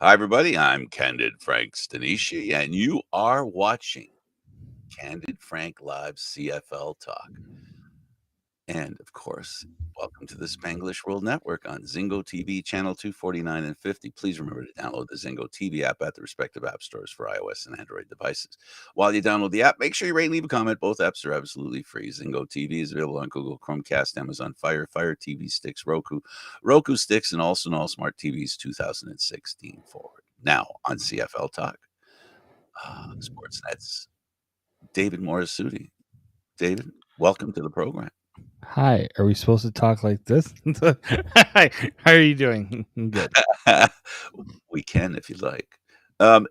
Hi, everybody. I'm Candid Frank Stanisci, and you are watching Candid Frank Live CFL Talk. And of course, welcome to the Spanglish World Network on Zingo TV channel 249 and 50. Please remember to download the Zingo TV app at the respective app stores for iOS and Android devices. While you download the app, make sure you rate and leave a comment. Both apps are absolutely free. Zingo TV is available on Google Chromecast, Amazon Fire TV Sticks, Roku Sticks, and also on all smart TVs 2016 forward. Now on CFL Talk, Sportsnet's David Morassutti. David, welcome to the program. Hi, are we supposed to talk like this? Hi, how are you doing? Good. We can if you'd like. I'm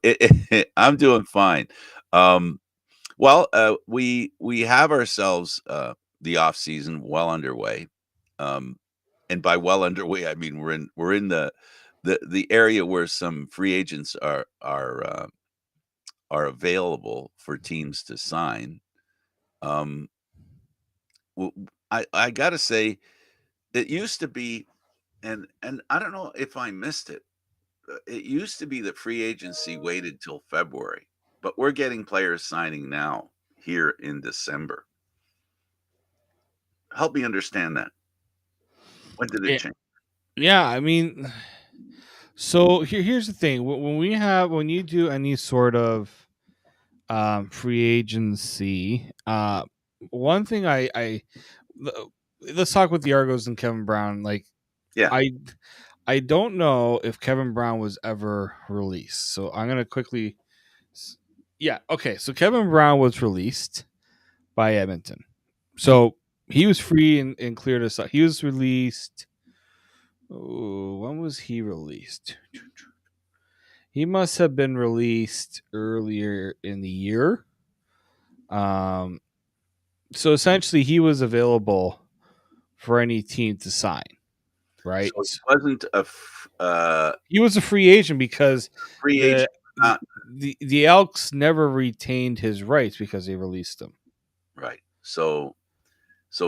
doing fine. We have ourselves the off season well underway, and by well underway, I mean we're in the area where some free agents are available for teams to sign. Um, I gotta say, it used to be, and I don't know if I missed it. It used to be that free agency waited till February, but we're getting players signing now here in December. Help me understand that. When did it Yeah, change? yeah. I mean, so here's the thing: when you do any sort of free agency, one thing let's talk with the Argos and Kevin Brown. Like, Yeah. I I don't know if Kevin Brown was ever released, so I'm gonna quickly. Yeah. Okay. So Kevin Brown was released by Edmonton. So he was free and cleared us out. He was released. Oh, when was he released? He must have been released earlier in the year. Um, so essentially, he was available for any team to sign. Right? So it wasn't He was a free agent because free the agent, not the Elks never retained his rights because they released him. right. So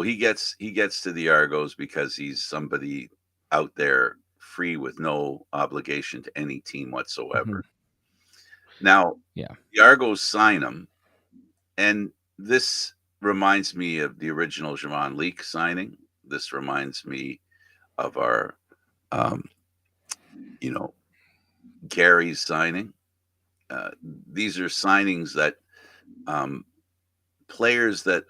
he gets to the Argos because he's somebody out there free with no obligation to any team Mhm. whatsoever. Now, Yeah. the Argos sign him, and this reminds me of the original Javon Leake signing. This reminds me of our, um, you know, Gary's signing. These are signings that um, players that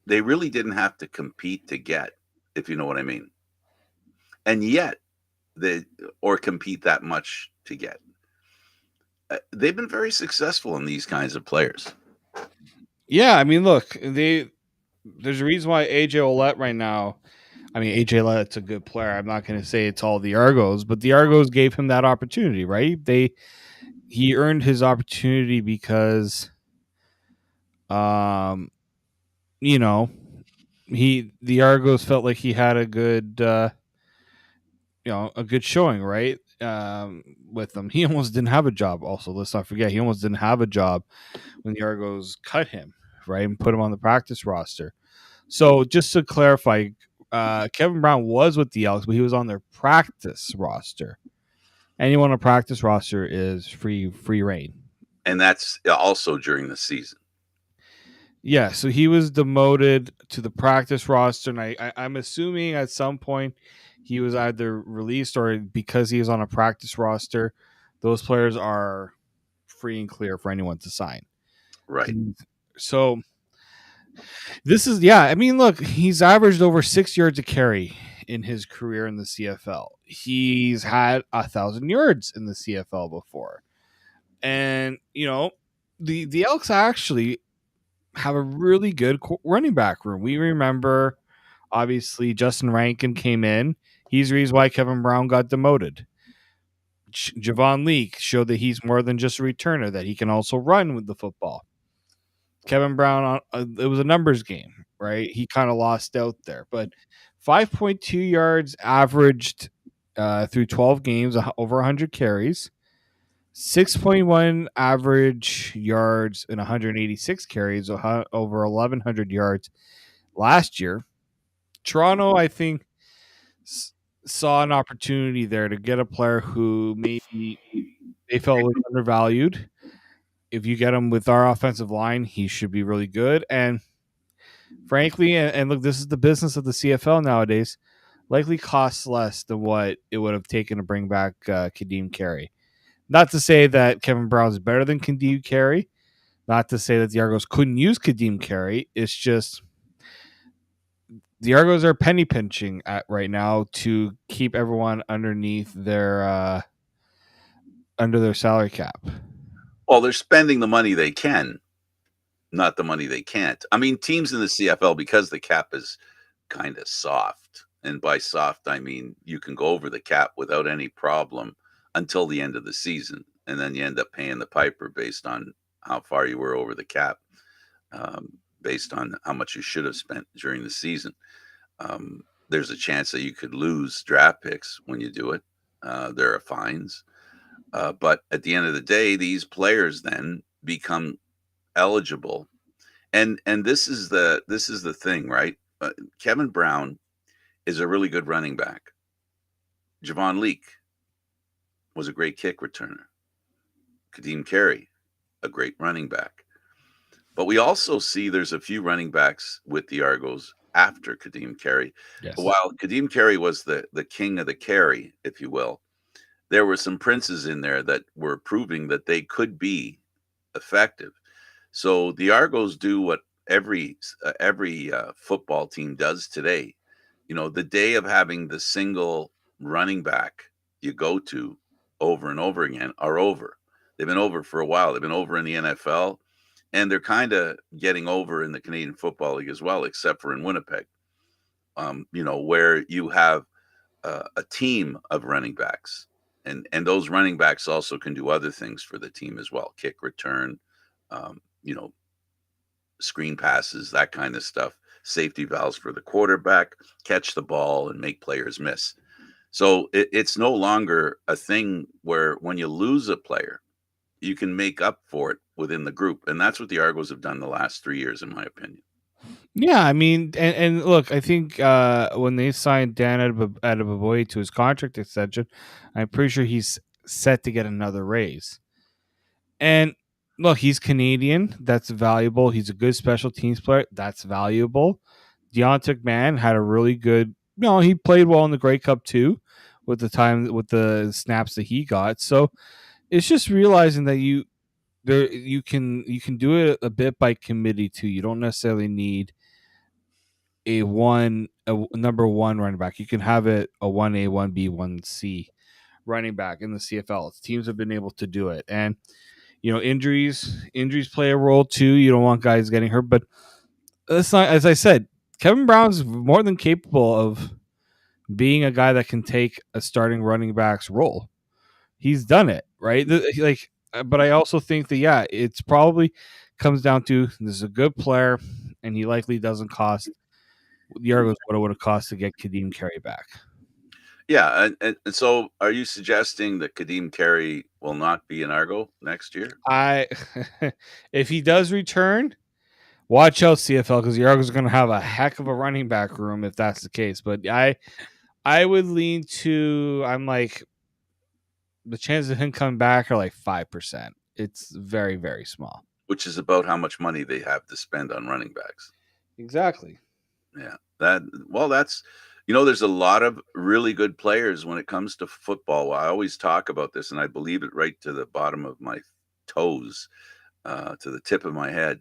they really didn't have to compete to get, if you know what I mean, and yet they or compete that much to get. They've been very successful in these kinds of players. Yeah. I mean, look, there's a reason why AJ Ouellette right now. I mean, AJ Ouellette's a good player. I'm not going to say it's all the Argos, but the Argos gave him that opportunity, right? He earned his opportunity because, um, you know, the Argos felt like he had a good, a good showing, right? With them, he almost didn't have a job. Also, let's not forget, he almost didn't have a job when the Argos cut him, right, and put him on the practice roster. So just to clarify, Kevin Brown was with the Elks, but he was on their practice roster. Anyone on a practice roster is free reign. And that's also during the season. Yeah, so he was demoted to the practice roster, and I'm assuming at some point he was either released or because he was on a practice roster, those players are free and clear for anyone to sign. Right. So this is, yeah. I mean, look, he's averaged over 6 yards a carry in his career in the CFL. He's had 1,000 yards in the CFL before, and the Elks actually have a really good running back room. We remember, obviously, Justin Rankin came in. He's the reason why Kevin Brown got demoted. Javon Leake showed that he's more than just a returner; that he can also run with the football. Kevin Brown, it was a numbers game, right? He kind of lost out there, but 5.2 yards averaged through 12 games, over 100 carries. 6.1 average yards in 186 carries, over 1,100 yards last year. Toronto, I think, saw an opportunity there to get a player who maybe They felt was undervalued. If you get him with our offensive line, he should be really good. And frankly, and look, this is the business of the CFL nowadays. Likely costs less than what it would have taken to bring back Kadeem Carey. Not to say that Kevin Brown is better than Kadeem Carey. Not to say that the Argos couldn't use Kadeem Carey. It's just the Argos are penny pinching at right now to keep everyone underneath their under their salary cap. Well, they're spending the money they can, not the money they can't. I mean, teams in the CFL, because the cap is kind of soft, and by soft, I mean you can go over the cap without any problem until the end of the season. And then you end up paying the piper based on how far you were over the cap, based on how much you should have spent during the season. There's a chance that you could lose draft picks when you do it. There are fines. But at the end of the day, these players then become eligible. And this is the thing, right? Kevin Brown is a really good running back. Javon Leake was a great kick returner. Kadeem Carey, a great running back. But we also see there's a few running backs with the Argos after Kadeem Carey. Yes. While Kadeem Carey was the king of the carry, if you will, there were some princes in there that were proving that they could be effective. So the Argos do what every football team does today. You know, the day of having the single running back you go to over and over again are over. They've been over for a while. They've been over in the NFL, and they're kind of getting over in the Canadian Football League as well, except for in Winnipeg. Where you have a team of running backs, and those running backs also can do other things for the team as well: kick return, um, you know, screen passes, that kind of stuff, safety valves for the quarterback, catch the ball and make players miss. So it's no longer a thing where when you lose a player, you can make up for it within the group. And that's what the Argos have done the last 3 years, in my opinion. Yeah, I mean, and look, I think when they signed Dan Adebaboye to his contract extension, I'm pretty sure he's set to get another raise. And look, he's Canadian. That's valuable. He's a good special teams player. That's valuable. Deontic Man had a really good. He played well in the Grey Cup too, with the snaps that he got. So it's just realizing that you can do it a bit by committee too. You don't necessarily need a number one running back. You can have it a 1A, 1B, 1C running back in the CFL. Teams have been able to do it. And injuries play a role too. You don't want guys getting hurt, but that's not, as I said, Kevin Brown's more than capable of being a guy that can take a starting running back's role. He's done it, right? But I also think that it's probably comes down to this is a good player, and he likely doesn't cost the Argos what it would have cost to get Kadeem Carey back. Yeah, and so are you suggesting that Kadeem Carey will not be an Argo next year? If he does return, watch out CFL, because the Argos are going to have a heck of a running back room if that's the case. But I would lean to I'm like the chances of him coming back are like 5%. It's very, very small. Which is about how much money they have to spend on running backs. Exactly. Yeah. That's there's a lot of really good players when it comes to football. I always talk about this, and I believe it right to the bottom of my toes, to the tip of my head,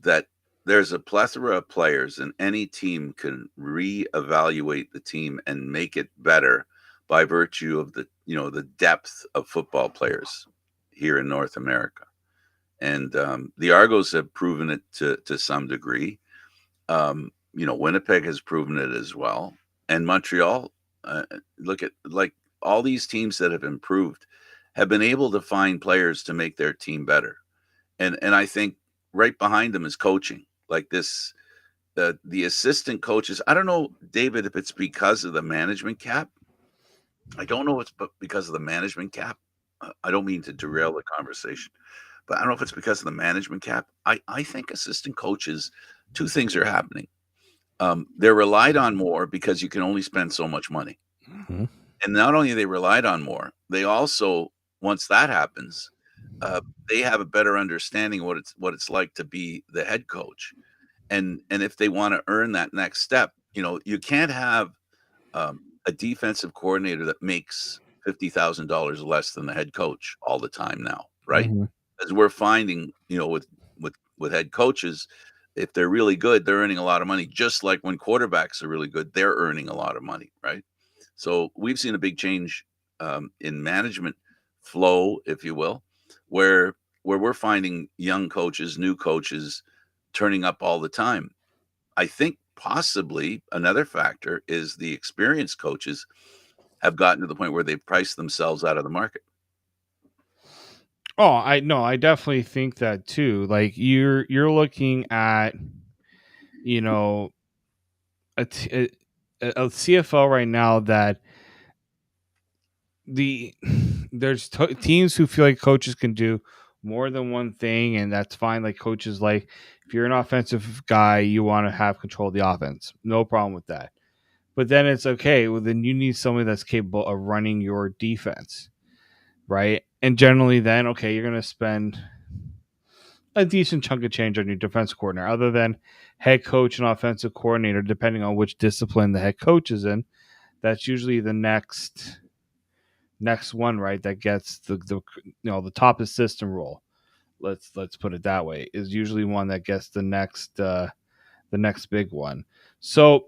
that there's a plethora of players, and any team can reevaluate the team and make it better by virtue of the depth of football players here in North America. And the Argos have proven it to some degree. Winnipeg has proven it as well, and Montreal. Look at like all these teams that have improved have been able to find players to make their team better, and I think right behind them is coaching. Like this, the assistant coaches. I don't know, David, if it's because of the management cap. I don't know if it's because of the management cap. I don't mean to derail the conversation, but I don't know if it's because of the management cap. I think assistant coaches, two things are happening. They're relied on more because you can only spend so much money. Mm-hmm. And not only are they relied on more, they also once that happens, uh, they have a better understanding of what it's like to be the head coach, and if they want to earn that next step, you can't have a defensive coordinator that makes $50,000 less than the head coach all the time now, right? Hmm. As we're finding, with head coaches, if they're really good, they're earning a lot of money. Just like when quarterbacks are really good, they're earning a lot of money, right? So we've seen a big change in management flow, if you will, where we're finding young coaches, new coaches turning up all the time. I think possibly another factor is the experienced coaches have gotten to the point where they've priced themselves out of the market. Oh, I no, I definitely think that too. Like you're looking at, you know, a CFL right now that the there's teams who feel like coaches can do more than one thing, and that's fine. Like coaches, like if you're an offensive guy, you want to have control of the offense, no problem with that. But then it's okay. Well, then you need somebody that's capable of running your defense, right? And generally, then okay, you're gonna spend a decent chunk of change on your defensive coordinator, other than head coach and offensive coordinator, depending on which discipline the head coach is in. That's usually the next one, right? That gets the top assistant role. Let's put it that way. Is usually one that gets the next big one. So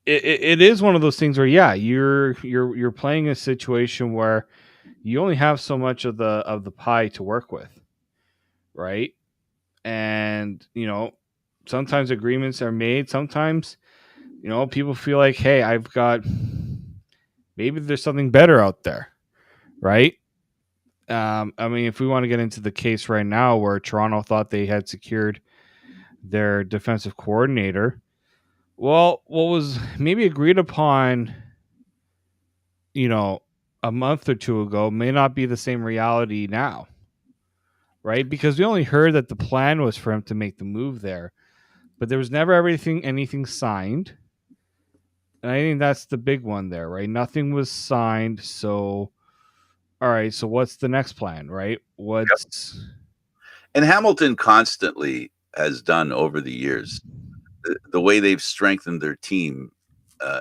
it is one of those things where yeah, you're playing a situation where you only have so much of the pie to work with, right? And sometimes agreements are made. Sometimes people feel like, hey, I've got maybe there's something better out there, right? I mean, if we want to get into the case right now where Toronto thought they had secured their defensive coordinator, well, what was maybe agreed upon, you know, a month or two ago may not be the same reality now, right? Because we only heard that the plan was for him to make the move there, but there was never anything signed. And I think that's the big one there, right? Nothing was signed. So, all right. So, what's the next plan, right? What's. And Hamilton constantly has done over the years. The way they've strengthened their team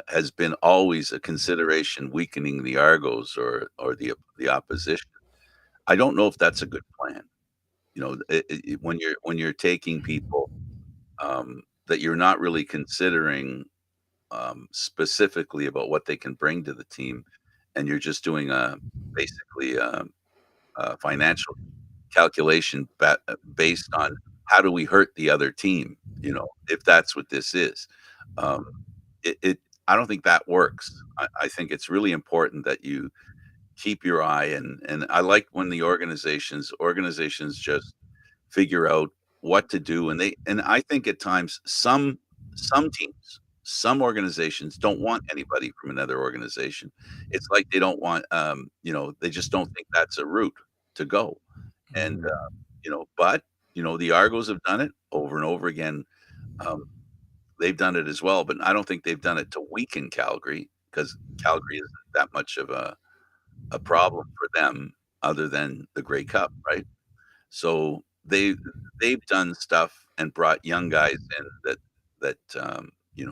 has been always a consideration, weakening the Argos or the opposition. I don't know if that's a good plan. When you're taking people that you're not really considering specifically about what they can bring to the team, and you're just doing basically a financial calculation based on how do we hurt the other team, if that's what this is. Um, it I don't think that works. I think it's really important that you keep your eye, and I like when the organizations just figure out what to do, and I think at times some teams, some organizations don't want anybody from another organization. It's like they don't want, they just don't think that's a route to go, and, Mhm. but, the Argos have done it over and over again. um, they've done it as well, but I don't think they've done it to weaken Calgary, because Calgary isn't that much of a problem for them other than the Grey Cup, right? So they've done stuff and brought young guys in that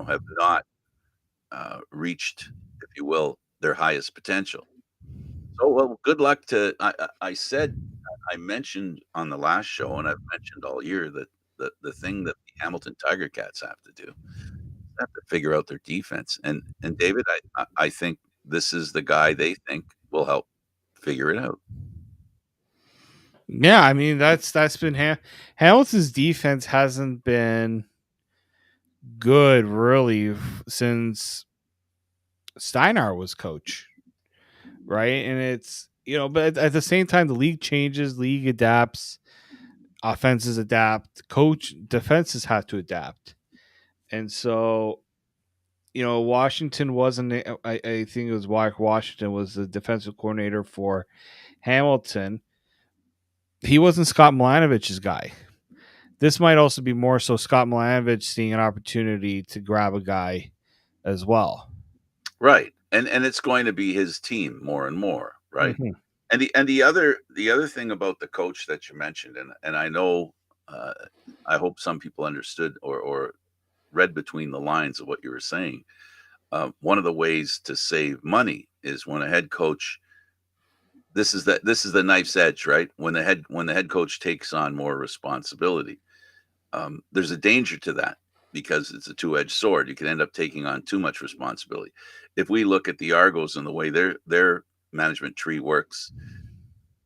have not reached, if you will, their highest potential. So, well, good luck to. I said I mentioned on the last show, and I've mentioned all year that the thing that the Hamilton Tiger Cats have to do, have to figure out their defense. And David, I think this is the guy they think will help figure it out. Yeah, I mean that's been Hamilton's defense hasn't been good really since Steinar was coach, right? And it's but at the same time, the league changes, league adapts, offenses adapt, coach defenses have to adapt, and so Washington wasn't. I think it was Washington was the defensive coordinator for Hamilton. He wasn't Scott Milanovich's guy. This might also be more so Scott Milanovich seeing an opportunity to grab a guy as well. Right. And it's going to be his team more and more, right? Mhm. And the other thing about the coach that you mentioned, and I know, uh, I hope some people understood or read between the lines of what you were saying. One of the ways to save money is when a head coach. This is the knife's edge, right? When the head coach takes on more responsibility, there's a danger to that because it's a two-edged sword. You can end up taking on too much responsibility. If we look at the Argos and the way their management tree works,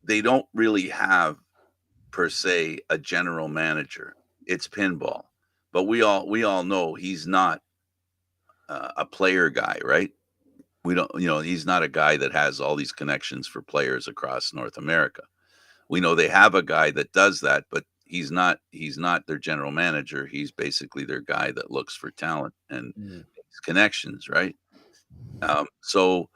they don't really have per se a general manager. It's pinball, but we all know he's not a player guy, right? We don't, he's not a guy that has all these connections for players across North America. We know they have a guy that does that, but he's not their general manager. He's basically their guy that looks for talent and Mm. makes connections, right? So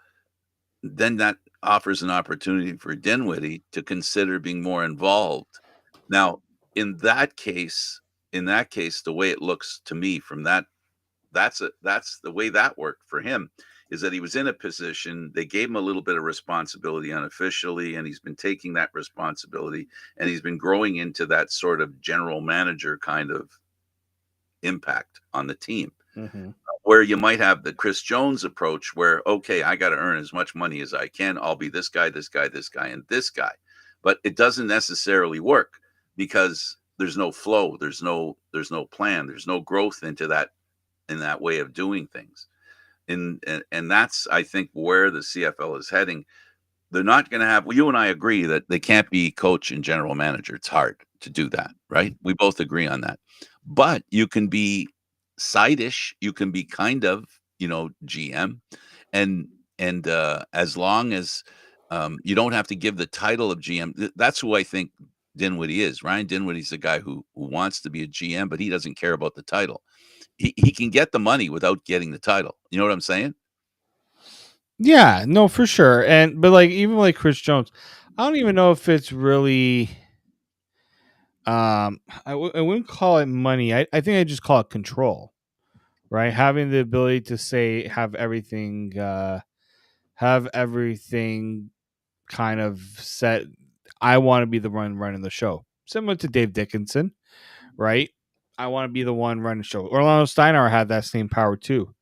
then that offers an opportunity for Dinwiddie to consider being more involved. Now, in that case, the way it looks to me from that's the way that worked for him, is that he was in a position, they gave him a little bit of responsibility unofficially, and he's been taking that responsibility, and he's been growing into that sort of general manager kind of impact on the team. Mm-hmm. Where you might have the Chris Jones approach where, okay, I got to earn as much money as I can. I'll be this guy, this guy, this guy, and this guy. But it doesn't necessarily work because there's no flow, there's no plan, there's no growth into that in that way of doing things. And that's, I think, where the CFL is heading. They're not going to have. Well, you and I agree that they can't be coach and general manager. It's hard to do that, right? We both agree on that. But you can be side-ish. You can be kind of, GM, and as long as you don't have to give the title of GM. That's who I think Dinwiddie is. Ryan Dinwiddie's the guy who wants to be a GM, but he doesn't care about the title. He can get the money without getting the title. You know what I'm saying? Yeah, no, for sure. But like even like Chris Jones, I don't even know if it's really. I wouldn't call it money. I think I just call it control, right? Having the ability to say have everything kind of set. I want to be the one running the show, similar to Dave Dickinson, right? I want to be the one running the show. Orlando Steinauer had that same power too,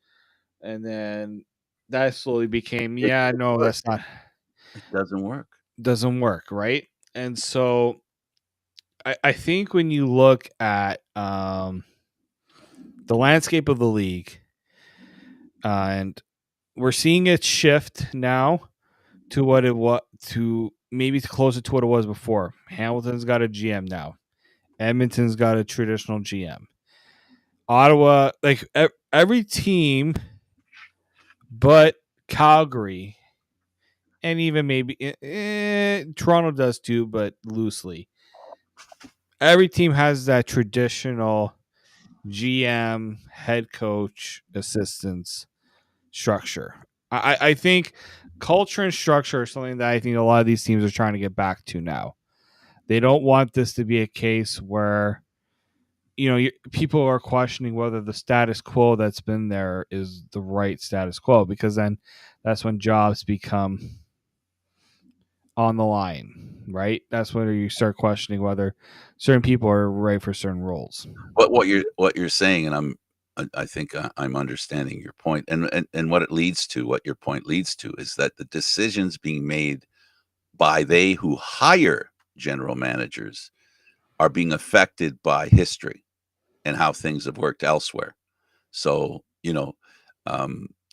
and then that slowly became, It yeah, doesn't no, work. that's not It doesn't work. doesn't work, right? And so I think when you look at the landscape of the league, and we're seeing it shift now to what it was to maybe closer to what it was before. Hamilton's got a GM now. Edmonton's got a traditional GM. Ottawa, like every team, but Calgary, and even maybe Toronto does too, but loosely. Every team has that traditional GM, head coach, assistants structure. I think culture and structure are something that I think a lot of these teams are trying to get back to now. They don't want this to be a case where people are questioning whether the status quo that's been there is the right status quo, because then that's when jobs become on the line, right? That's when you start questioning whether certain people are right for certain roles. What you're saying, and I think I'm understanding your point, and what your point leads to is that the decisions being made by they who hire general managers are being affected by history and how things have worked elsewhere. So,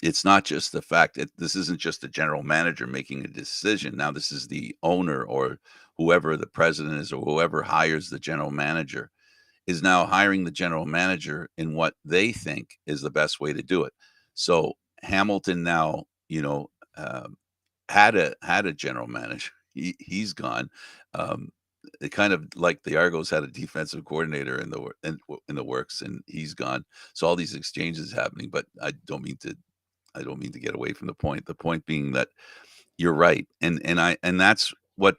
it's not just the fact that this isn't just a general manager making a decision. Now, this is the owner or whoever the president is or whoever hires the general manager is now hiring the general manager in what they think is the best way to do it. So Hamilton now, had a general manager. He's gone. Um, it kind of like the Argos had a defensive coordinator in the works, and he's gone. So all these exchanges happening, but I don't mean to get away from the point. The point being that you're right, and that's what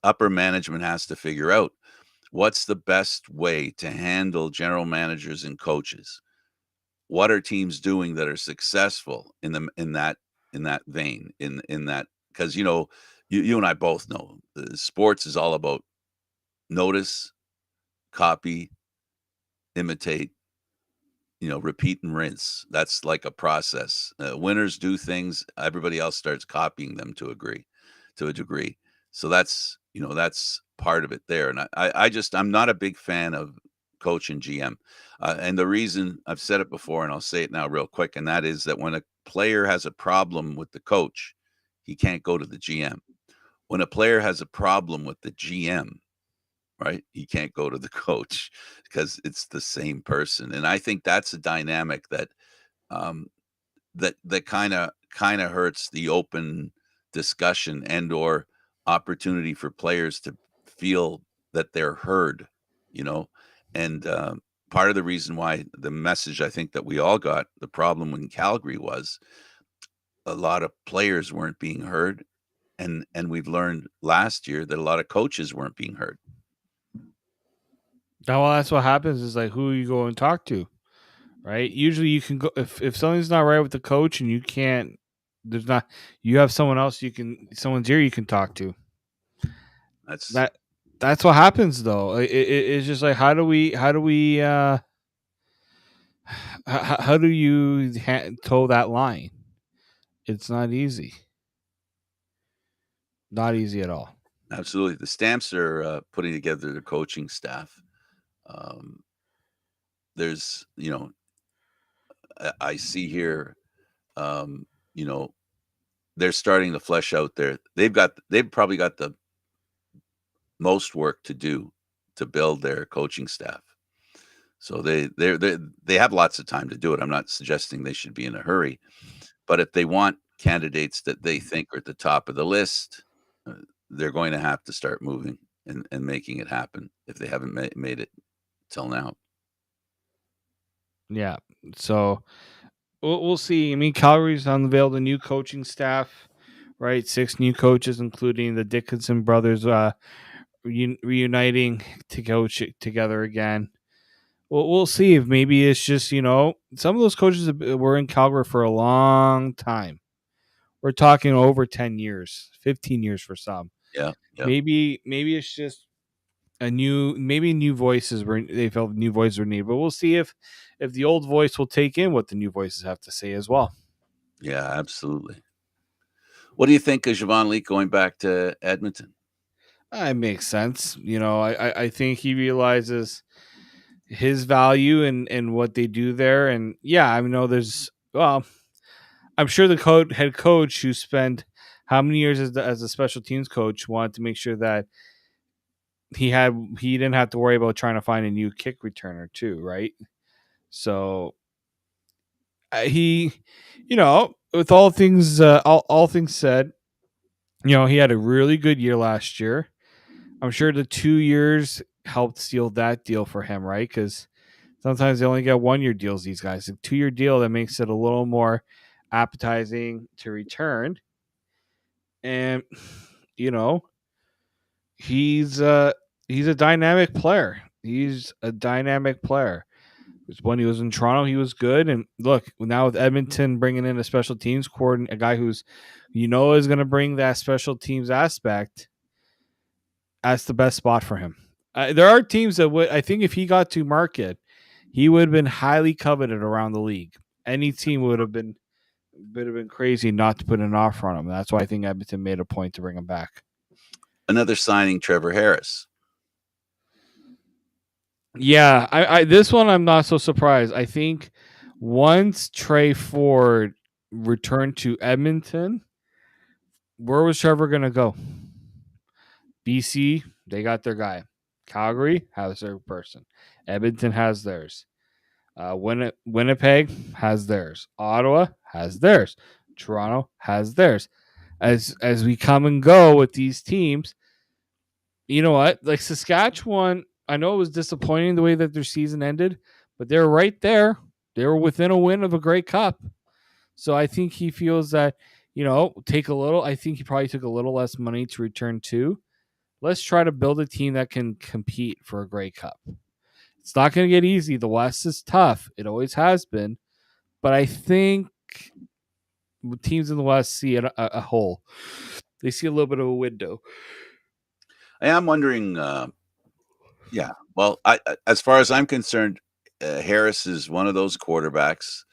upper management has to figure out. What's the best way to handle general managers and coaches? What are teams doing that are successful in that vein, in that because you and I both know sports is all about notice, copy, imitate, repeat and rinse. That's like a process. Winners do things, everybody else starts copying them to a degree. So that's part of it there. And I'm not a big fan of coach and GM. And the reason I've said it before, and I'll say it now real quick, and that is that when a player has a problem with the coach, he can't go to the GM. When a player has a problem with the GM, right? He can't go to the coach because it's the same person, and I think that's a dynamic um, that kinda hurts the open discussion and/or opportunity for players to feel that they're heard, you know? And, part of the reason why the message I think that we all got, the problem in Calgary was a lot of players weren't being heard, and we've learned last year that a lot of coaches weren't being heard. Now, well, that's what happens. Is like who you go and talk to, right? Usually, you can go if something's not right with the coach, and you can't. There's not. You have someone else someone's ear you can talk to. That's That's what happens though. It's just like how do you toe that line? It's not easy. Not easy at all. Absolutely. The Stamps are, putting together their coaching staff. Um, there's, I see here, um, you know, they're starting to flesh out they've probably got the most work to do to build their coaching staff. So they have lots of time to do it. I'm not suggesting they should be in a hurry, but if they want candidates that they think are at the top of the list, uh, they're going to have to start moving and making it happen if they haven't made it till now. Yeah. So we'll see. I mean, Calgary's unveiled a new coaching staff, right? 6 new coaches, including the Dickinson brothers, reuniting to coach together again. We'll see if maybe it's just some of those coaches were in Calgary for a long time. We're talking over 10 years, 15 years for some. Yeah, yeah, Maybe it's just new voices were they felt new voices were needed, but we'll see if the old voice will take in what the new voices have to say as well. yeah, absolutely. What do you think of Javon Leake going back to Edmonton? It makes sense. I think he realizes his value and what they do there. And yeah, I know I'm sure the head coach who spent how many years as a special teams coach wanted to make sure that he didn't have to worry about trying to find a new kick returner too, right? So he, with all things said, he had a really good year last year. I'm sure the 2 years helped seal that deal for him, right? Because sometimes they only get 1 year deals. These guys, a 2 year deal that makes it a little more appetizing to return. And you know, he's a he's a dynamic player. He's a dynamic player. When he was in Toronto, he was good. And look, now with Edmonton bringing in a special teams coordinator, a guy who's is going to bring that special teams aspect, that's the best spot for him. There are teams that would, I think, if he got to market, he would have been highly coveted around the league. Any team would have been crazy not to put an offer on him. That's why I think Edmonton made a point to bring him back. Another signing, Trevor Harris. Yeah, I this one I'm not so surprised. I think once Trey Ford returned to Edmonton, where was Trevor gonna go? BC, they got their guy. Calgary has their person. Edmonton has theirs. Winnipeg has theirs. Ottawa has theirs. Toronto has theirs. As we come and go with these teams, you know what? Like Saskatchewan, I know it was disappointing the way that their season ended, but they're right there. They were within a win of a Grey Cup. So I think he feels that, take a little. I think he probably took a little less money to return to. Let's try to build a team that can compete for a Grey Cup. It's not going to get easy. The West is tough. It always has been. But I think teams in the West see a hole. they see a little bit of a window. I am wondering, yeah. Well, as far as I'm concerned, Harris is one of those quarterbacks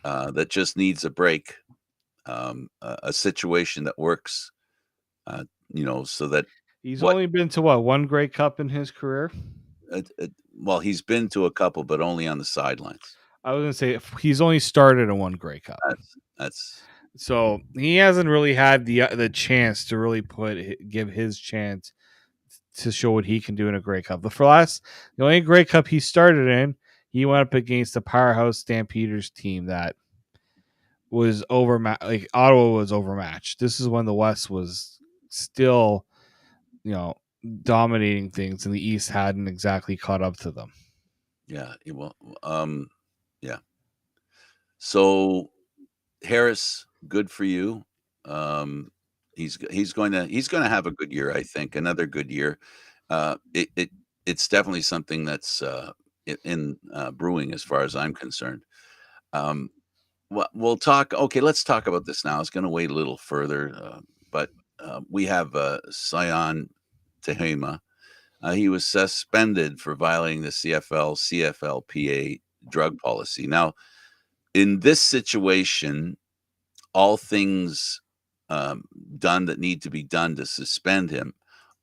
that just needs a break, a situation that works, so that He's what only been to what, one Grey Cup in his career? well, he's been to a couple, but only on the sidelines. I was gonna say he's only started in one Grey Cup, That's so he hasn't really had the chance to really give his chance to show what he can do in a Grey Cup. The only Grey Cup he started in, he went up against a powerhouse Stampeders team that was overmatched. Like Ottawa was overmatched. This is when the West was still, you know, dominating things, and the East hadn't exactly caught up to them. yeah. Well, yeah. So Harris, good for you. He's going to have a good year, I think. Another good year. It's definitely something that's in brewing as far as I'm concerned. Um, we'll talk. Okay, let's talk about this now. It's going to wait a little further, but we have Sion Tehema. He was suspended for violating the CFL CFLPA drug policy. Now, in this situation, all things um, done that need to be done to suspend him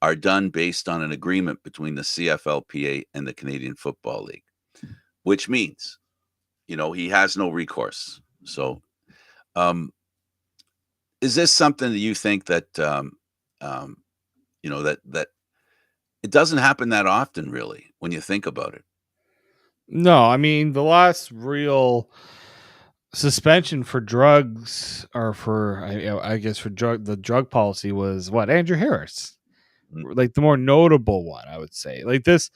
are done based on an agreement between the CFLPA and the Canadian Football League, which means, he has no recourse. So, is this something that you think that, um, that it doesn't happen that often, really, when you think about it? No, I mean the last real suspension for drugs, or for I guess for the drug policy, was what, Andrew Harris, Mm, like the more notable one, I would say. Like this,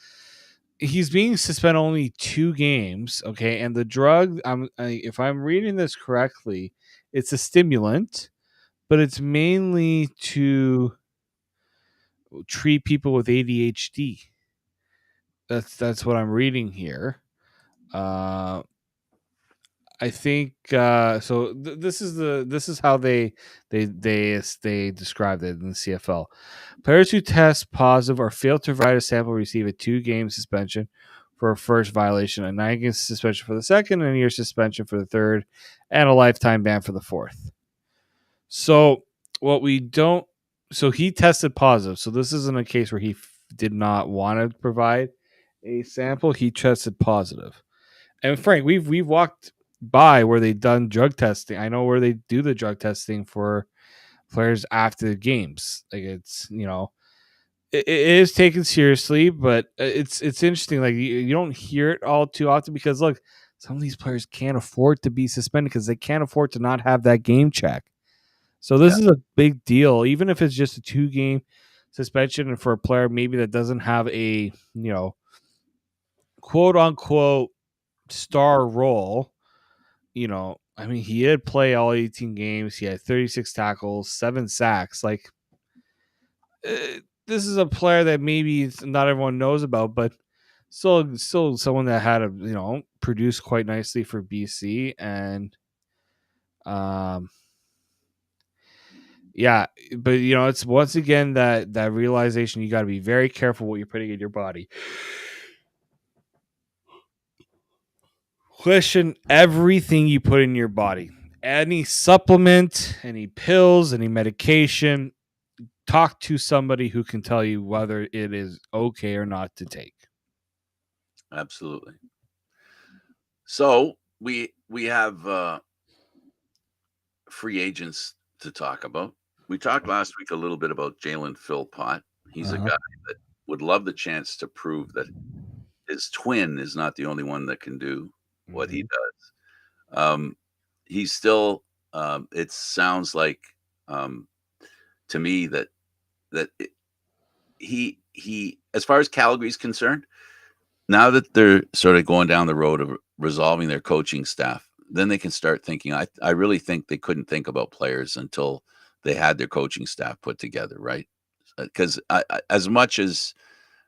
he's being suspended only 2 games, okay, and the drug, if I'm reading this correctly, it's a stimulant, but it's mainly to treat people with ADHD. That's what I'm reading here. Uh, I think so. This is how they described it in the CFL. Players who test positive or fail to provide a sample receive a 2-game suspension for a first violation, a 9-game suspension for the second, and a year suspension for the third, and a lifetime ban for the fourth. So what we don't, so he tested positive. So this isn't a case where he did not want to provide a sample. He tested positive. And Frank, we've walked by where they've done drug testing. I know where they do the drug testing for players after the games. Like it's, it is taken seriously, but it's interesting. Like you don't hear it all too often, because look, some of these players can't afford to be suspended because they can't afford to not have that game check. So yeah, this is a big deal, even if it's just a 2-game suspension, and for a player maybe that doesn't have a, quote unquote star role. I mean, he did play all 18 games. He had 36 tackles, 7 sacks. Like, this is a player that maybe not everyone knows about, but still someone that had produced quite nicely for BC. And um, yeah, but it's once again that realization, you got to be very careful what you're putting in your body. Question everything you put in your body. Any supplement, any pills, any medication, talk to somebody who can tell you whether it is okay or not to take. absolutely. So we have free agents to talk about. We talked last week a little bit about Jalen Philpott. He's a Uh-huh. guy that would love the chance to prove that his twin is not the only one that can do what he Mhm. does. He's still. It sounds like um, to me that he, as far as Calgary's concerned, now that they're sort of going down the road of resolving their coaching staff, then they can start thinking. I really think they couldn't think about players until they had their coaching staff put together, right? Because as much as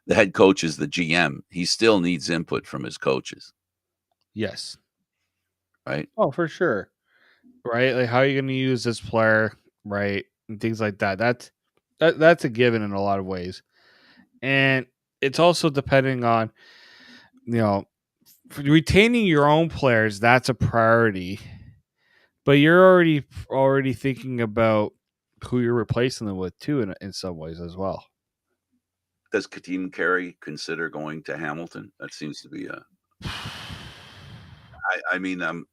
the head coach is the GM, he still needs input from his coaches, Yes. right? Oh, for sure. Right? Like, how are you going to use this player? Right? and things like that. That's a given in a lot of ways, and it's also depending on, you know, retaining your own players. That's a priority, but you're already thinking about who you're replacing them with too, in some ways as well. Does Kadeem Carey consider going to Hamilton? That seems to be a. I mean, I'm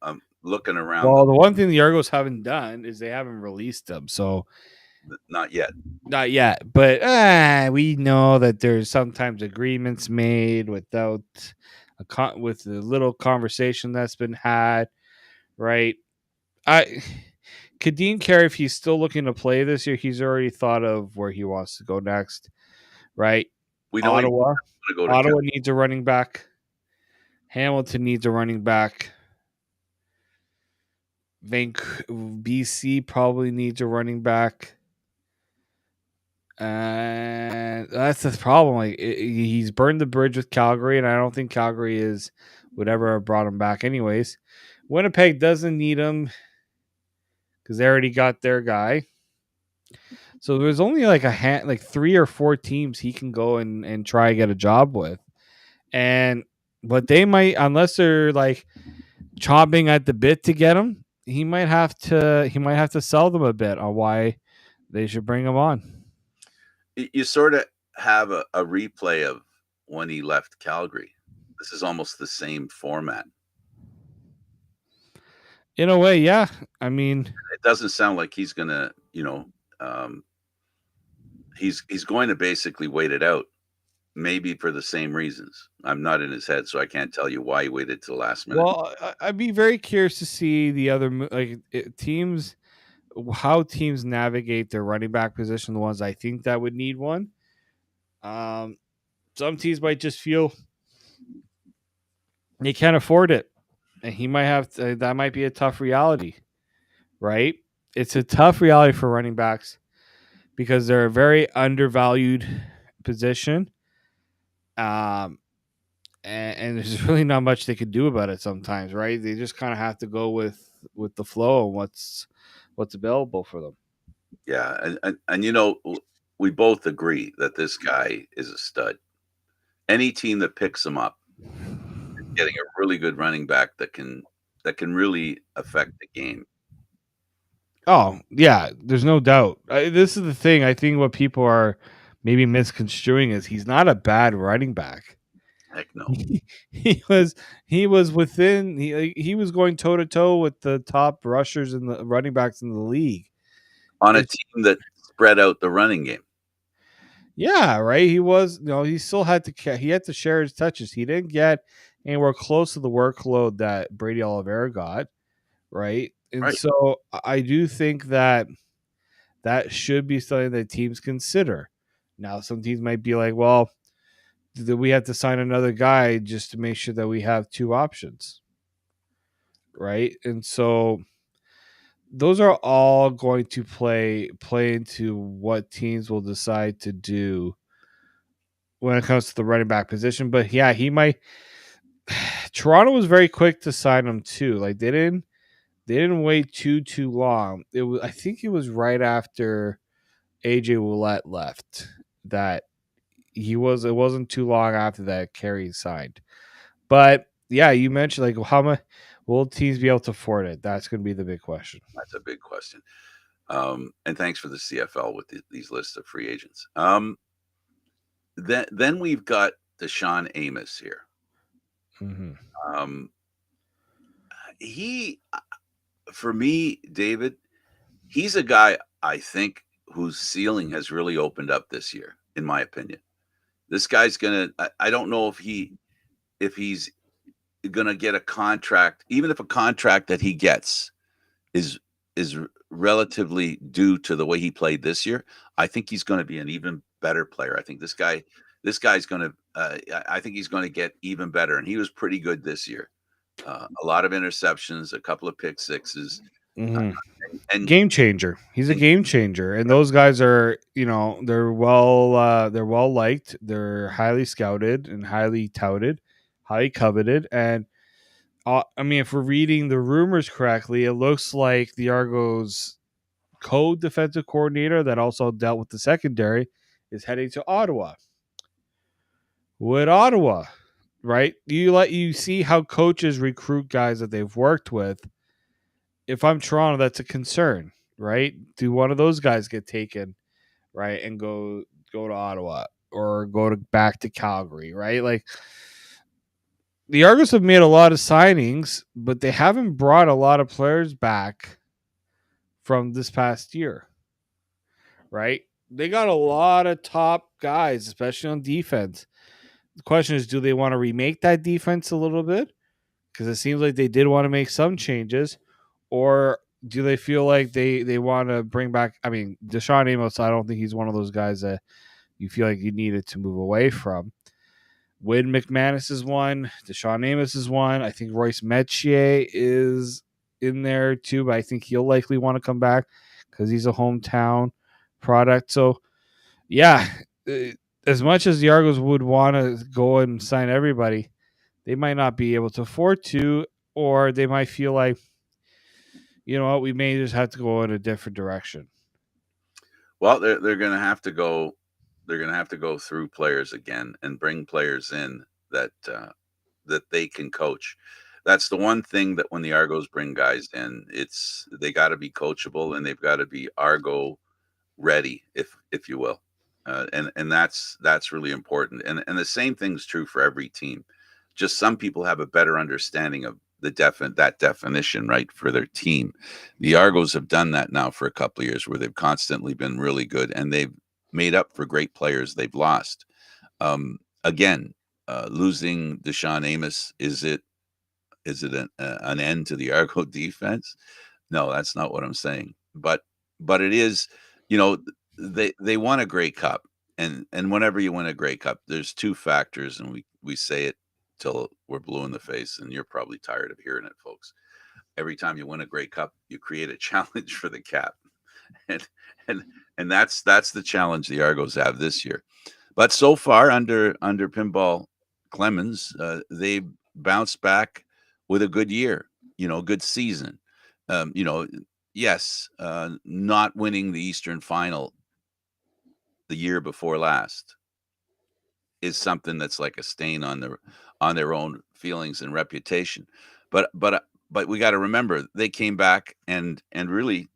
looking around. Well, the one thing the Argos haven't done is they haven't released them, so Not yet. not yet. But we know that there's sometimes agreements made without with the little conversation that's been had, right? I Kadeem Carey, if he's still looking to play this year, he's already thought of where he wants to go next, right? We know he's Ottawa. going to go to. Ottawa needs a running back. Hamilton needs a running back. BC probably needs a running back. And that's the problem. Like he's burned the bridge with Calgary, and I don't think Calgary would ever have brought him back, anyways. Winnipeg doesn't need him because they already got their guy. So there's only like like 3 or 4 teams he can go and try to get a job with, but they might, unless they're like chomping at the bit to get him, he might have to sell them a bit on why they should bring him on. You sort of have a replay of when he left Calgary. This is almost the same format. In a way, yeah. I mean, it doesn't sound like he's going to, he's going to basically wait it out, maybe for the same reasons. I'm not in his head, so I can't tell you why he waited to the last minute. Well, I'd be very curious to see the other teams, how teams navigate their running back position. The ones I think that would need one. Some teams might just feel they can't afford it, and he might have to. That might be a tough reality, right? It's a tough reality for running backs because they're a very undervalued position. And there's really not much they could do about it sometimes, right? They just kind of have to go with the flow and what's available for them. Yeah, and we both agree that this guy is a stud. Any team that picks him up is getting a really good running back that can really affect the game. Oh yeah, there's no doubt. This is the thing. I think what people are maybe misconstruing is he's not a bad running back. Heck no. He was within. He was going toe to toe with the top rushers and the running backs in the league On a team that spread out the running game. Yeah, right. He was, he still had to share his touches. He didn't get anywhere close to the workload that Brady Oliveira got, right? And Right. so I do think that should be something that teams consider. Now, some teams might be like, well, we have to sign another guy just to make sure that we have 2 options, right? And so those are all going to play into what teams will decide to do when it comes to the running back position. But yeah, he might. Toronto was very quick to sign him too. Like they didn't wait too long. I think it was right after AJ Ouellette left that it wasn't too long after that Carey signed. But yeah, you mentioned like how much will teams be able to afford it? That's going to be the big question. That's a big question. And thanks for the CFL with these lists of free agents. Then we've got Deshaun Amos here. Mm-hmm. He, for me, David, he's a guy I think whose ceiling has really opened up this year, in my opinion. This guy's I don't know if he's gonna get a contract, even if a contract that he gets is relatively due to the way he played this year. I think he's going to be an even better player. I think this guy's going to. I think he's going to get even better, and he was pretty good this year. A lot of interceptions, a couple of pick sixes, Mm-hmm. and game changer. He's a game changer, and those guys are, they're well liked. They're highly scouted and highly touted, highly coveted, and I mean, if we're reading the rumors correctly, it looks like the Argos co-defensive coordinator that also dealt with the secondary, is heading to Ottawa. With Ottawa, right? You see how coaches recruit guys that they've worked with. If I'm Toronto, that's a concern, right? Do one of those guys get taken, right, and go to Ottawa or go to back to Calgary, right? Like the Argos have made a lot of signings, but they haven't brought a lot of players back from this past year, right? They got a lot of top guys, especially on defense. The question is, do they want to remake that defense a little bit? Because it seems like they did want to make some changes, or do they feel like they want to bring back? I mean, Deshaun Amos, I don't think he's one of those guys that you feel like you needed to move away from. Wade McManus is one. Deshaun Amos is one. I think Royce Metier is in there too, but I think he'll likely want to come back because he's a hometown product. So, yeah, as much as the Argos would want to go and sign everybody, they might not be able to afford to, or they might feel like, you know what, we may just have to go in a different direction. Well, they're going to have to go. They're going to have to go through players again and bring players in that that they can coach. That's the one thing that when the Argos bring guys in, it's they got to be coachable and they've got to be Argo ready, if you will, and that's really important. And the same thing's true for every team. Just some people have a better understanding of that definition, right, for their team. The Argos have done that now for a couple of years, where they've constantly been really good, and they've made up for great players they've lost. Again, losing Deshaun Amos, is it an end to the Argo defense? No, that's not what I'm saying. But it is, you know, they won a Grey Cup, and whenever you win a Grey Cup, there's two factors, and we say it till we're blue in the face, and you're probably tired of hearing it, folks. Every time you win a Grey Cup, you create a challenge for the cap, and and and that's the challenge the Argos have this year. But so far, under Pinball Clemens, they bounced back with a good year, good season. You know, yes, not winning the Eastern Final the year before last is something that's like a stain on their own feelings and reputation. But we got to remember they came back and really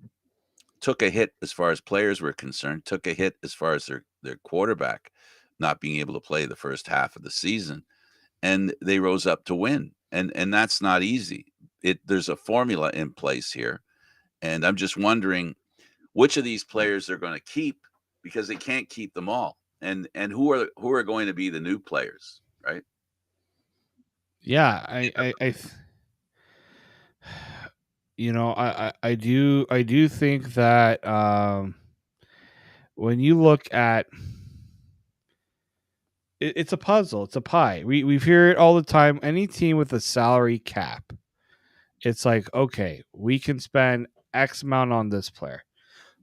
took a hit as far as players were concerned, took a hit as far as their quarterback not being able to play the first half of the season, and they rose up to win. And that's not easy. There's a formula in place here, and I'm just wondering which of these players they're going to keep, because they can't keep them all. And who are going to be the new players, right? Yeah, I do think that when you look at it's a puzzle, it's a pie. We hear it all the time. Any team with a salary cap, it's like, okay, we can spend X amount on this player.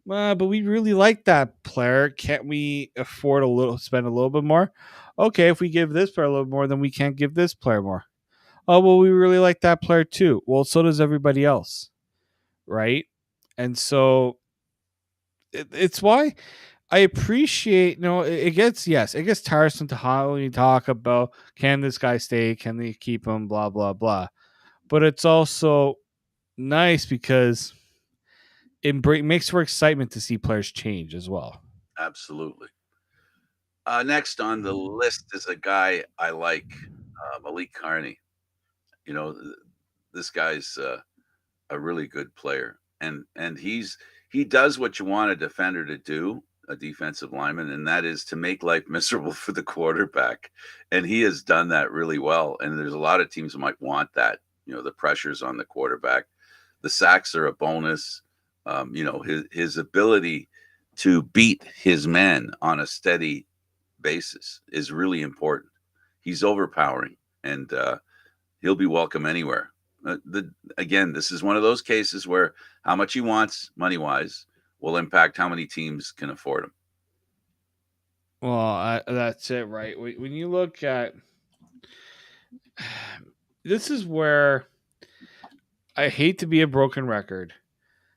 But we really like that player. Can't we afford spend a little bit more? Okay, if we give this player a little more, then we can't give this player more. Oh, well, we really like that player too. Well, so does everybody else, right? And so it's why I appreciate, it gets tiresome to how you talk about, can this guy stay? Can they keep him? Blah, blah, blah. But it's also nice because makes for excitement to see players change as well. Absolutely. Next on the list is a guy I like, Malik Carney. You know, this guy's a really good player, and he does what you want a defender to do, a defensive lineman, and that is to make life miserable for the quarterback. And he has done that really well. And there's a lot of teams that might want that. The pressures on the quarterback, the sacks are a bonus. His ability to beat his men on a steady basis is really important. He's overpowering, and he'll be welcome anywhere. Again, this is one of those cases where how much he wants, money wise, will impact how many teams can afford him. Well, that's it, right? When you look at this, is where I hate to be a broken record.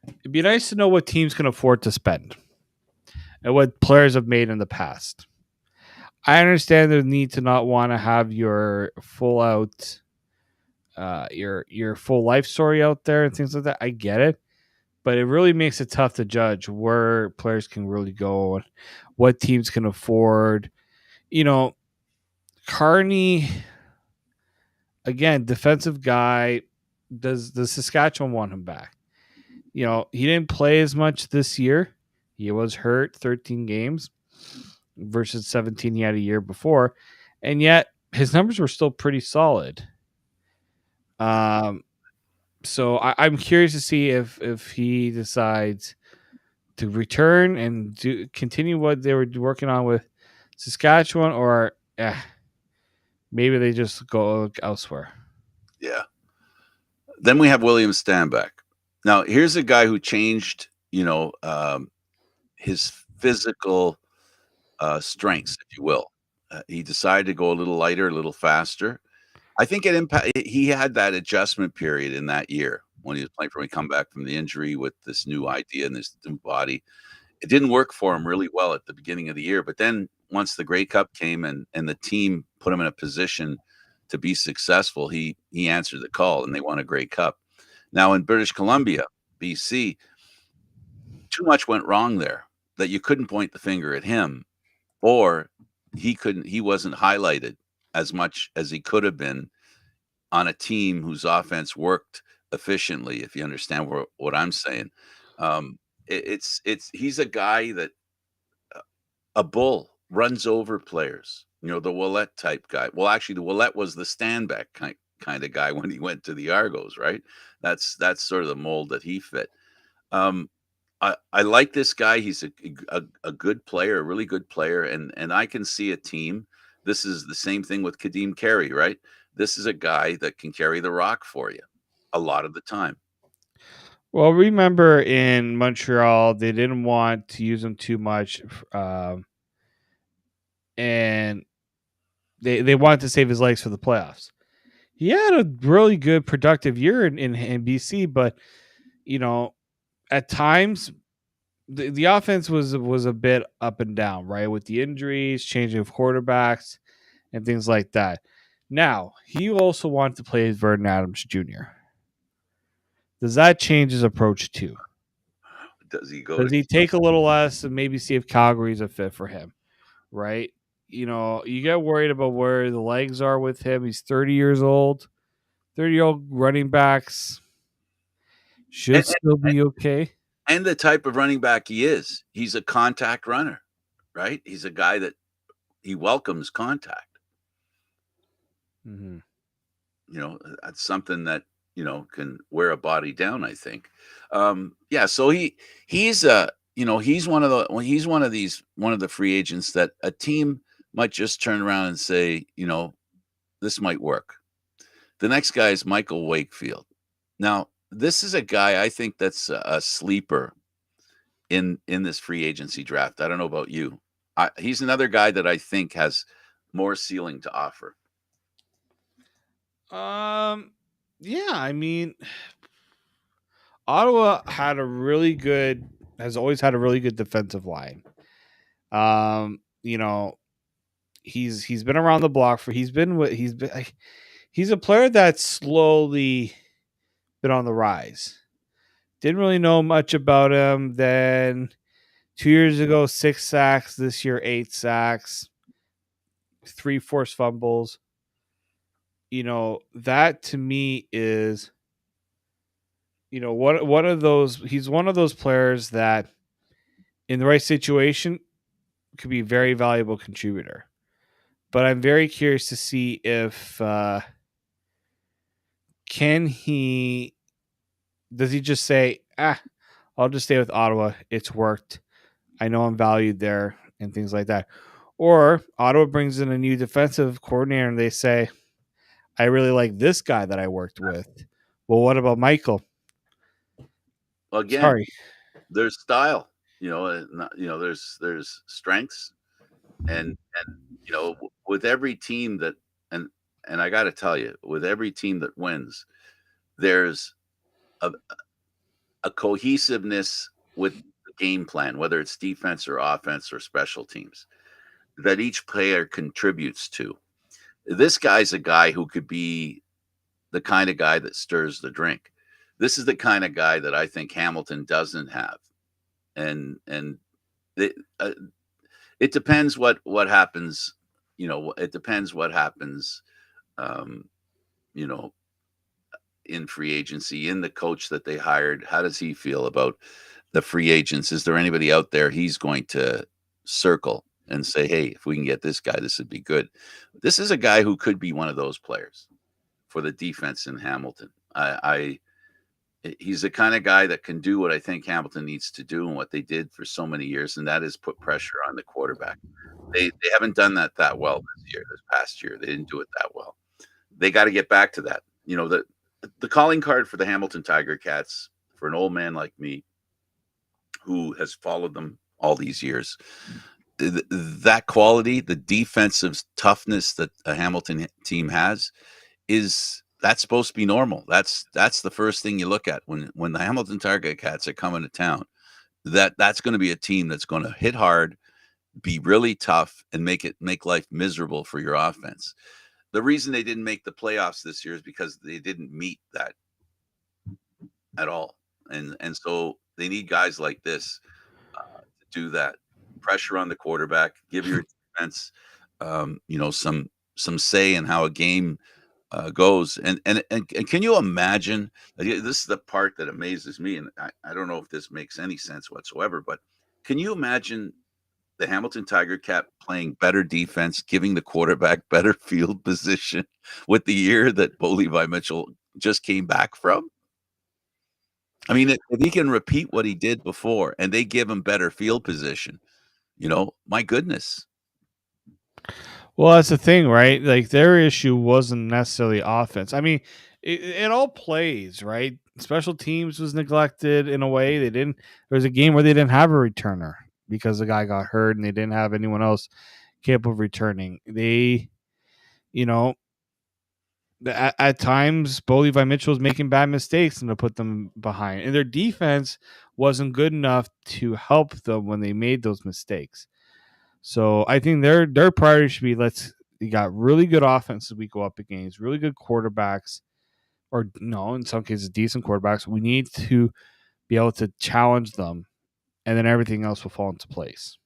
It'd be nice to know what teams can afford to spend and what players have made in the past. I understand the need to not want to have your full out, your full life story out there and things like that. I get it, but it really makes it tough to judge where players can really go and what teams can afford. You know, Carney, again, defensive guy. Does Saskatchewan want him back? He didn't play as much this year. He was hurt 13 games versus 17 he had a year before. And yet his numbers were still pretty solid. Um, I'm curious to see if he decides to return and continue what they were working on with Saskatchewan, or maybe they just go elsewhere. Yeah. Then we have William Stanback. Now, here's a guy who changed, his physical strengths, if you will. He decided to go a little lighter, a little faster. I think he had that adjustment period in that year when he was playing, when he come back from the injury with this new idea and this new body. It didn't work for him really well at the beginning of the year, but then once the Grey Cup came and the team put him in a position to be successful, he answered the call and they won a Grey Cup. Now in British Columbia, BC, too much went wrong there that you couldn't point the finger at him, or he wasn't highlighted as much as he could have been on a team whose offense worked efficiently, if you understand what I'm saying. He's a guy that a bull runs over players. The Willette type guy. Well, actually, the Willette was the Stanback kind of guy when he went to the Argos, right? That's sort of the mold that he fit. Um, I like this guy. He's a good player, a really good player, and I can see a team. This is the same thing with Kadeem Carey, right? This is a guy that can carry the rock for you a lot of the time. Well, remember in Montreal, they didn't want to use him too much, and they wanted to save his legs for the playoffs. He had a really good, productive year in BC, but at times the offense was a bit up and down, right, with the injuries, changing of quarterbacks, and things like that. Now he also wanted to play as Vernon Adams Jr. Does that change his approach too? Does he go to? Does he take a little less and maybe see if Calgary's a fit for him? Right? You get worried about where the legs are with him. He's 30 years old. 30-year-old running backs should And, still be okay. and the type of running back he is, he's a contact runner, right? He's a guy that he welcomes contact. Mm-hmm. That's something that can wear a body down, I think. Yeah, so he's he's one of the free agents that a team might just turn around and say, this might work. The next guy is Michael Wakefield. Now, this is a guy I think that's a sleeper in this free agency draft. I don't know about you. He's another guy that I think has more ceiling to offer. Yeah, I mean, Ottawa has always had a really good defensive line. You know, he's been around the block he's a player that's slowly been on the rise. Didn't really know much about him. Then 2 years ago, 6 sacks. This year, 8 sacks, 3 forced fumbles. That to me is, one of those. He's one of those players that, in the right situation, could be a very valuable contributor. But I'm very curious to see if can he does he just say, I'll just stay with Ottawa. It's worked. I know I'm valued there and things like that. Or Ottawa brings in a new defensive coordinator and they say, I really like this guy that I worked with. Well, what about Michael? Well, again, Sorry. there's style, there's strengths, and with every team that and I got to tell you, with every team that wins, there's a a cohesiveness with the game plan, whether it's defense or offense or special teams, that each player contributes to. This guy's a guy who could be the kind of guy that stirs the drink. This is the kind of guy that I think Hamilton doesn't have. And it, it depends what happens. It depends what happens. Um, you know, in free agency, in the coach that they hired. How does he feel about the free agents? Is there anybody out there he's going to circle and say, hey, if we can get this guy, this would be good? This is a guy who could be one of those players for the defense in Hamilton. He's the kind of guy that can do what I think Hamilton needs to do and what they did for so many years, and that is put pressure on the quarterback. They haven't done that well this past year. They didn't do it that well. They got to get back to that. The calling card for the Hamilton Tiger Cats, for an old man like me who has followed them all these years, that quality, the defensive toughness that a Hamilton team has, that's supposed to be normal. That's the first thing you look at when the Hamilton Tiger Cats are coming to town. That's going to be a team that's going to hit hard, be really tough, and make life miserable for your offense. The reason they didn't make the playoffs this year is because they didn't meet that at all. And so they need guys like this to do that. Pressure on the quarterback, give your defense, some say in how a game goes. And can you imagine? This is the part that amazes me, and I don't know if this makes any sense whatsoever. But can you imagine the Hamilton Tiger Cat playing better defense, giving the quarterback better field position with the year that Bo Levi Mitchell just came back from? I mean, if he can repeat what he did before and they give him better field position, my goodness. Well, that's the thing, right? Like their issue wasn't necessarily offense. I mean, it all plays, right? Special teams was neglected in a way. They didn't. There was a game where they didn't have a returner because the guy got hurt and they didn't have anyone else capable of returning. They, you know, at times, Bo Levi Mitchell was making bad mistakes and to put them behind. And their defense wasn't good enough to help them when they made those mistakes. So I think their priority should be you got really good offenses we go up against, really good quarterbacks, or no, in some cases decent quarterbacks. We need to be able to challenge them, and then everything else will fall into place.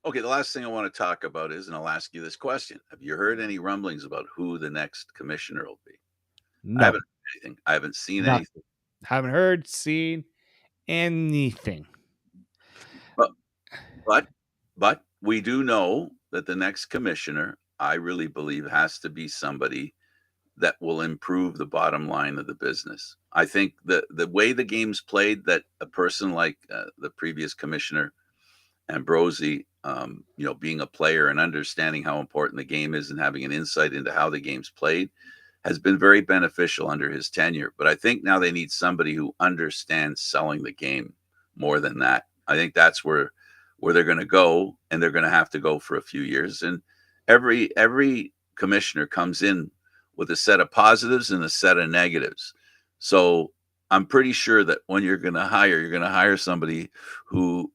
Okay, the last thing I want to talk about is, and I'll ask you this question: have you heard any rumblings about who the next commissioner will be? I No, haven't heard anything. I haven't seen nothing. anything. Haven't heard, seen anything. But but but we do know that the next commissioner, I really believe, has to be somebody that will improve the bottom line of the business. I think the way the game's played, that a person like the previous commissioner Ambrosi, being a player and understanding how important the game is and having an insight into how the game's played, has been very beneficial under his tenure. But I think now they need somebody who understands selling the game more than that. I think that's where they're going to go, and they're going to have to go for a few years. And every commissioner comes in with a set of positives and a set of negatives. So I'm pretty sure that when you're going to hire somebody who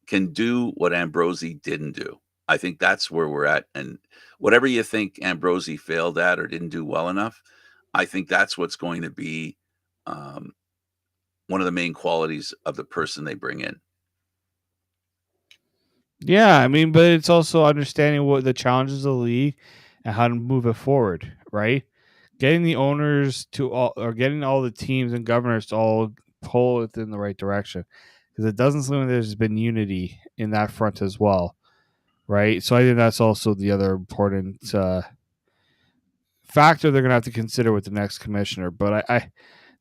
can do what Ambrosi didn't do. I think that's where we're at. And whatever you think Ambrosi failed at or didn't do well enough, I think that's what's going to be one of the main qualities of the person they bring in. Yeah, I mean, but it's also understanding what the challenges of the league and how to move it forward, right? Getting the owners to all, or getting all the teams and governors to all pull it in the right direction, because it doesn't seem like there's been unity in that front as well, right? So I think that's also the other important factor they're going to have to consider with the next commissioner. But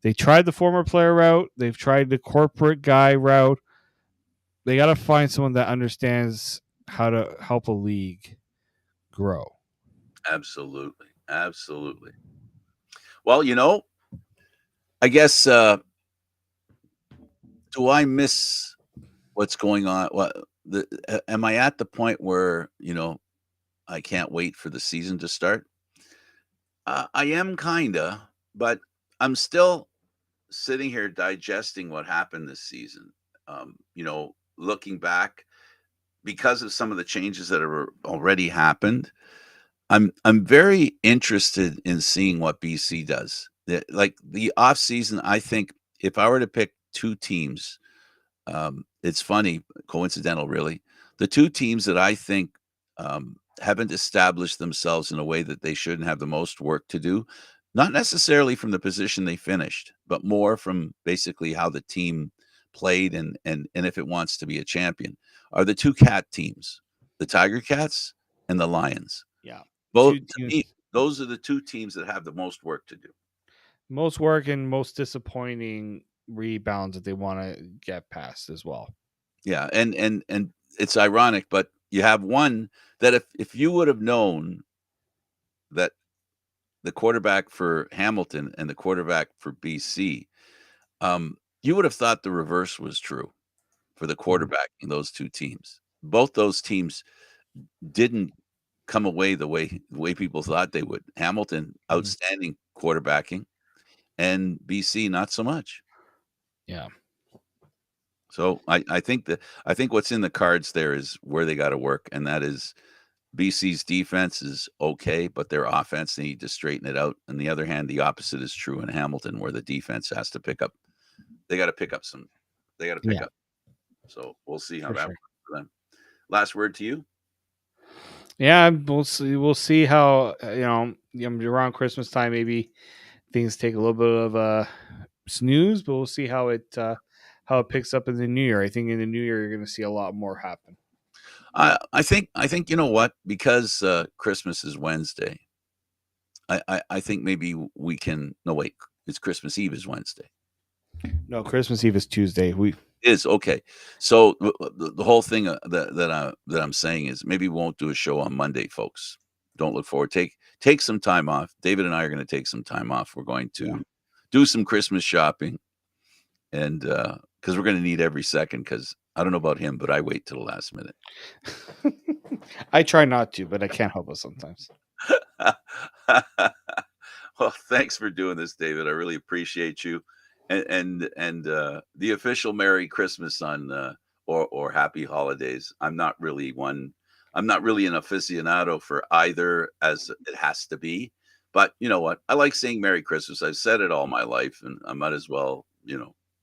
they tried the former player route, they've tried the corporate guy route. They got to find someone that understands how to help a league grow. Absolutely. Absolutely. Well, I guess do I miss what's going on? Am I at the point where, I can't wait for the season to start? I am kinda, but I'm still sitting here digesting what happened this season, looking back because of some of the changes that have already happened, I'm very interested in seeing what BC does. Like the off season, I think if I were to pick two teams, it's funny, coincidental, really. The two teams that I think haven't established themselves in a way that they shouldn't have the most work to do, not necessarily from the position they finished, but more from basically how the team played and if it wants to be a champion, are the two cat teams, the Tiger Cats and the Lions. Yeah. Both Two to teams, me, those are the two teams that have the most work to do. most work and most disappointing rebounds that they want to get past as well. Yeah, and it's ironic, but you have one that if you would have known that the quarterback for Hamilton and the quarterback for BC, you would have thought the reverse was true for the Mhm. quarterback in those two teams. Both those teams didn't come away the way people thought they would. Hamilton, Mhm. outstanding quarterbacking, and BC, not so much. Yeah. So I think what's in the cards there is where they got to work, and that is BC's defense is okay, but their offense, they need to straighten it out. On the other hand, the opposite is true in Hamilton, where the defense has to pick up. They got to pick up some. They got to pick Yeah, up. So we'll see how for that sure. works for them. Last word to you. Yeah, we'll see. We'll see how around Christmas time maybe things take a little bit of a snooze, but we'll see how it picks up in the new year. I think in the new year you're going to see a lot more happen. I think you know what, because Christmas is Wednesday. I think maybe we can. No, wait, it's Christmas Eve is Wednesday. No, Christmas Eve is Tuesday. We Is okay. So the whole thing that I'm saying is maybe we won't do a show on Monday, folks. Don't look forward. Take some time off. David and I are going to take some time off. We're going Yeah. to do some Christmas shopping, and because we're going to need every second. Because I don't know about him, but I wait till the last minute. I try not to, but I can't help it sometimes. Well, thanks for doing this, David. I really appreciate you, and the official Merry Christmas on or Happy Holidays. I'm not really one. I'm not really an aficionado for either, as it has to be. But you know what? I like saying Merry Christmas. I've said it all my life, and I might as well,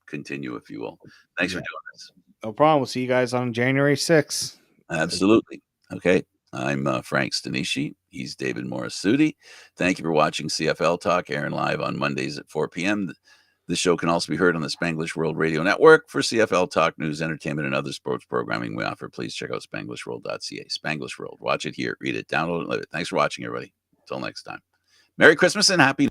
continue if you will. Thanks for Yeah, doing this. no problem. We'll see you guys on January 6th. Absolutely. Okay. I'm Frank Stanisci. He's David Morassutti. Thank you for watching CFL Talk, airing live on Mondays at 4 p.m. This show can also be heard on the Spanglish World Radio Network. For CFL Talk news, entertainment, and other sports programming we offer, please check out spanglishworld.ca. Spanglish World. Watch it here, read it, download it, live it. Thanks for watching, everybody. Until next time. Merry Christmas and Happy